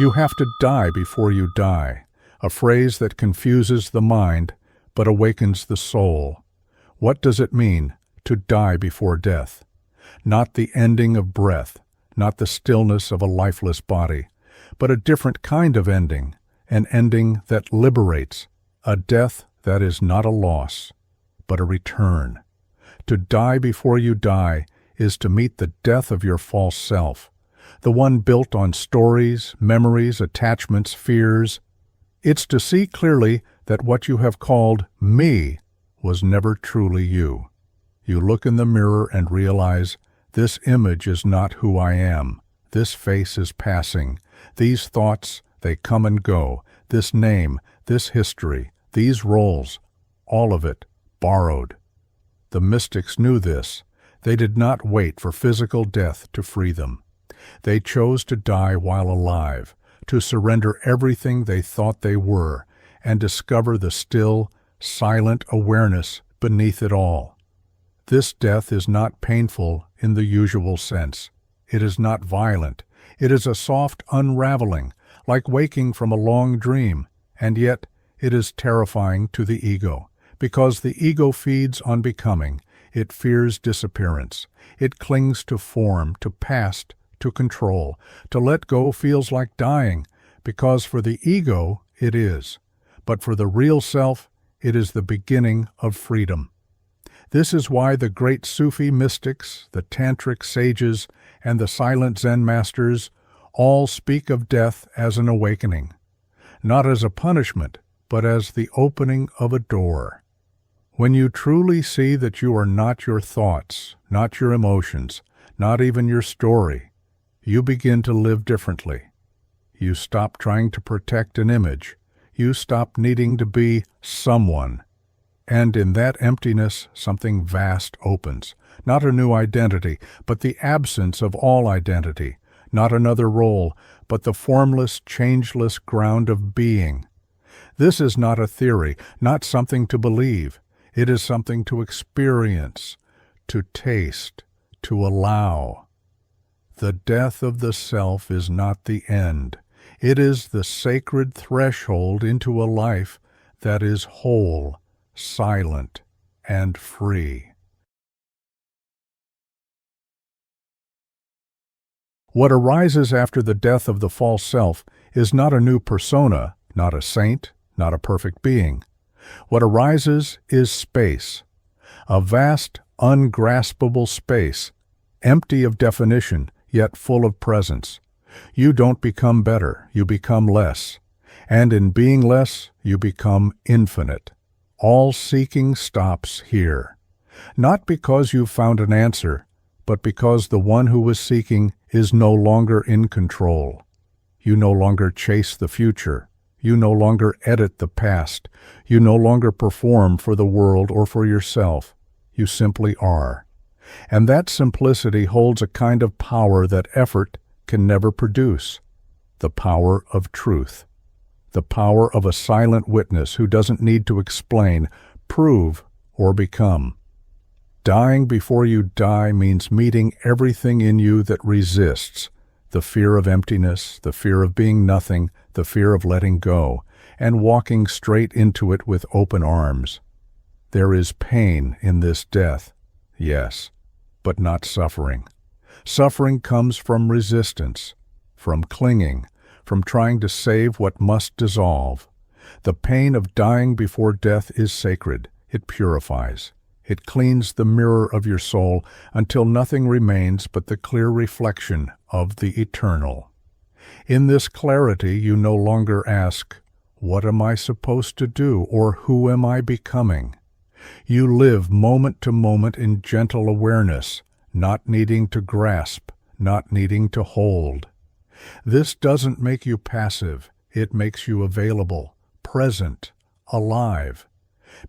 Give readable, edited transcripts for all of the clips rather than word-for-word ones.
You have to die before you die, a phrase that confuses the mind but awakens the soul. What does it mean to die before death? Not the ending of breath, not the stillness of a lifeless body, but a different kind of ending, an ending that liberates, a death that is not a loss, but a return. To die before you die is to meet the death of your false self, the one built on stories, memories, attachments, fears. It's to see clearly that what you have called me was never truly you. You look in the mirror and realize, this image is not who I am. This face is passing. These thoughts, they come and go. This name, this history, these roles, all of it borrowed. The mystics knew this. They did not wait for physical death to free them. They chose to die while alive, to surrender everything they thought they were, and discover the still, silent awareness beneath it all. This death is not painful in the usual sense. It is not violent. It is a soft unraveling, like waking from a long dream, and yet it is terrifying to the ego, because the ego feeds on becoming. It fears disappearance. It clings to form, to past, to control. To let go feels like dying, because for the ego it is. But for the real self, it is the beginning of freedom. This is why the great Sufi mystics, the Tantric sages, and the silent Zen masters all speak of death as an awakening, not as a punishment, but as the opening of a door. When you truly see that you are not your thoughts, not your emotions, not even your story, you begin to live differently. You stop trying to protect an image. You stop needing to be someone. And in that emptiness, something vast opens. Not a new identity, but the absence of all identity. Not another role, but the formless, changeless ground of being. This is not a theory, not something to believe. It is something to experience, to taste, to allow. The death of the self is not the end. It is the sacred threshold into a life that is whole, silent, and free. What arises after the death of the false self is not a new persona, not a saint, not a perfect being. What arises is space, a vast, ungraspable space, empty of definition, yet full of presence. You don't become better, you become less. And in being less, you become infinite. All seeking stops here. Not because you've found an answer, but because the one who was seeking is no longer in control. You no longer chase the future. You no longer edit the past. You no longer perform for the world or for yourself. You simply are. And that simplicity holds a kind of power that effort can never produce. The power of truth. The power of a silent witness who doesn't need to explain, prove, or become. Dying before you die means meeting everything in you that resists, the fear of emptiness, the fear of being nothing, the fear of letting go, and walking straight into it with open arms. There is pain in this death, yes, but not suffering. Suffering comes from resistance, from clinging, from trying to save what must dissolve. The pain of dying before death is sacred. It purifies. It cleans the mirror of your soul until nothing remains but the clear reflection of the eternal. In this clarity, you no longer ask, "What am I supposed to do?" or "Who am I becoming?" You live moment to moment in gentle awareness, not needing to grasp, not needing to hold. This doesn't make you passive. It makes you available, present, alive.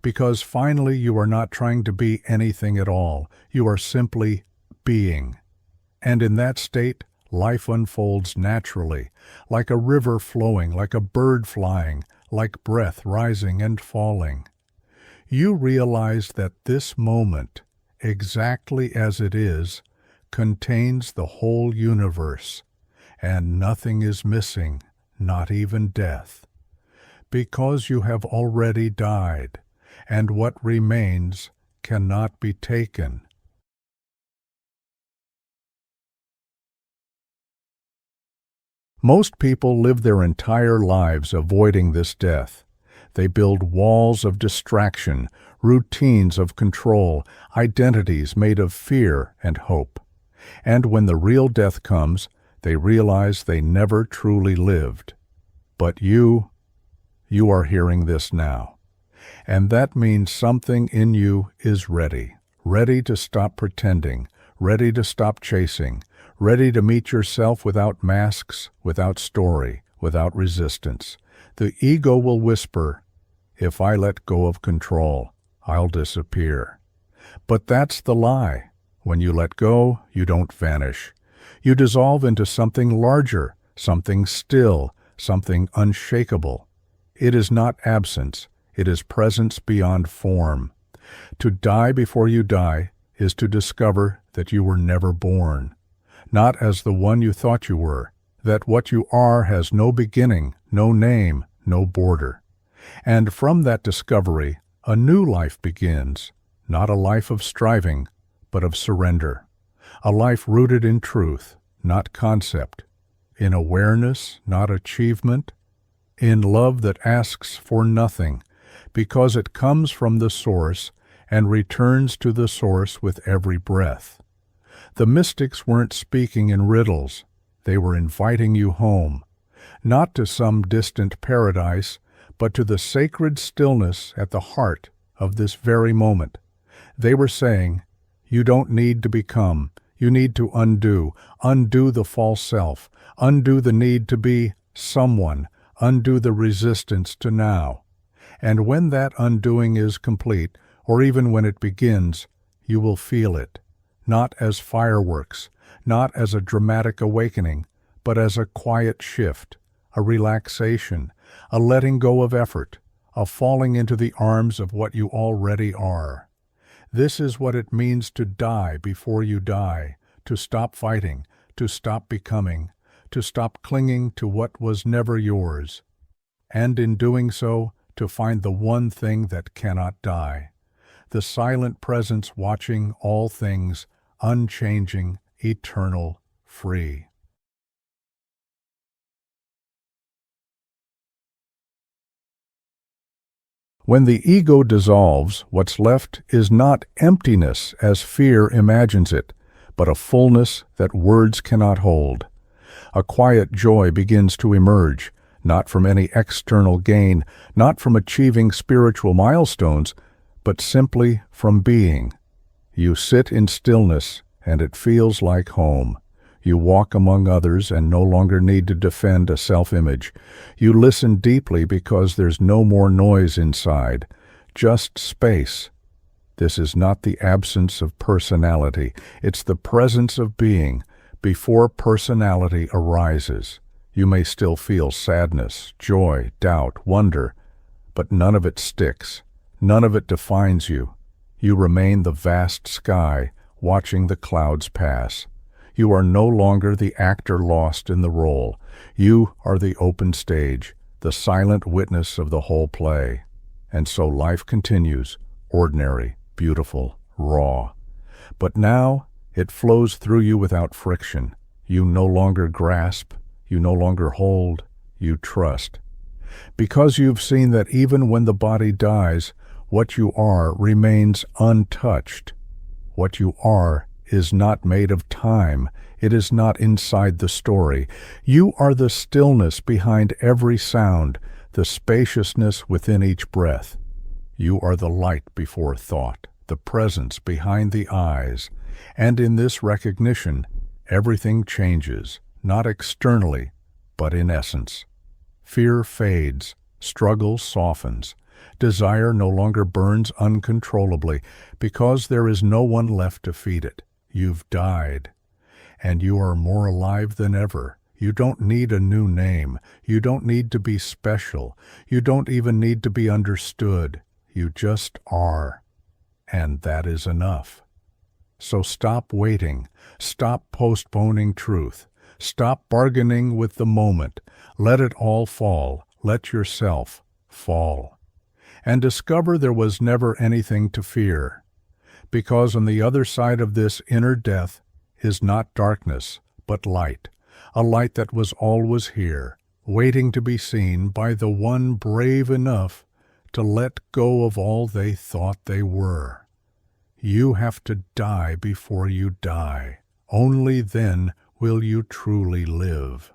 Because finally you are not trying to be anything at all. You are simply being. And in that state, life unfolds naturally, like a river flowing, like a bird flying, like breath rising and falling. You realize that this moment, exactly as it is, contains the whole universe, and nothing is missing, not even death, because you have already died, and what remains cannot be taken. Most people live their entire lives avoiding this death. They build walls of distraction, routines of control, identities made of fear and hope. And when the real death comes, they realize they never truly lived. But you are hearing this now. And that means something in you is ready to stop pretending, ready to stop chasing, ready to meet yourself without masks, without story, without resistance. The ego will whisper, "If I let go of control, I'll disappear." But that's the lie. When you let go, you don't vanish. You dissolve into something larger, something still, something unshakable. It is not absence, it is presence beyond form. To die before you die is to discover that you were never born. Not as the one you thought you were, that what you are has no beginning, no name, no border. And from that discovery, a new life begins, not a life of striving, but of surrender. A life rooted in truth, not concept, in awareness, not achievement, in love that asks for nothing, because it comes from the source and returns to the source with every breath. The mystics weren't speaking in riddles. They were inviting you home, not to some distant paradise, but to the sacred stillness at the heart of this very moment. They were saying, you don't need to become, you need to undo the false self, undo the need to be someone, undo the resistance to now. And when that undoing is complete, or even when it begins, you will feel it. Not as fireworks, not as a dramatic awakening, but as a quiet shift, a relaxation, a letting go of effort, a falling into the arms of what you already are. This is what it means to die before you die, to stop fighting, to stop becoming, to stop clinging to what was never yours. And in doing so, to find the one thing that cannot die. The silent presence watching all things, unchanging, eternal, free. When the ego dissolves, what's left is not emptiness as fear imagines it, but a fullness that words cannot hold. A quiet joy begins to emerge, not from any external gain, not from achieving spiritual milestones, but simply from being. You sit in stillness, and it feels like home. You walk among others and no longer need to defend a self-image. You listen deeply because there's no more noise inside, just space. This is not the absence of personality. It's the presence of being before personality arises. You may still feel sadness, joy, doubt, wonder, but none of it sticks. None of it defines you. You remain the vast sky, watching the clouds pass. You are no longer the actor lost in the role. You are the open stage, the silent witness of the whole play. And so life continues, ordinary, beautiful, raw. But now it flows through you without friction. You no longer grasp, you no longer hold, you trust. Because you've seen that even when the body dies, what you are remains untouched. What you are is not made of time. It is not inside the story. You are the stillness behind every sound, the spaciousness within each breath. You are the light before thought, the presence behind the eyes. And in this recognition, everything changes, not externally, but in essence. Fear fades, struggle softens. Desire no longer burns uncontrollably because there is no one left to feed it. You've died, and you are more alive than ever. You don't need a new name. You don't need to be special. You don't even need to be understood. You just are, and that is enough. So stop waiting. Stop postponing truth. Stop bargaining with the moment. Let it all fall. Let yourself fall. And discover there was never anything to fear. Because on the other side of this inner death is not darkness, but light. A light that was always here, waiting to be seen by the one brave enough to let go of all they thought they were. You have to die before you die. Only then will you truly live.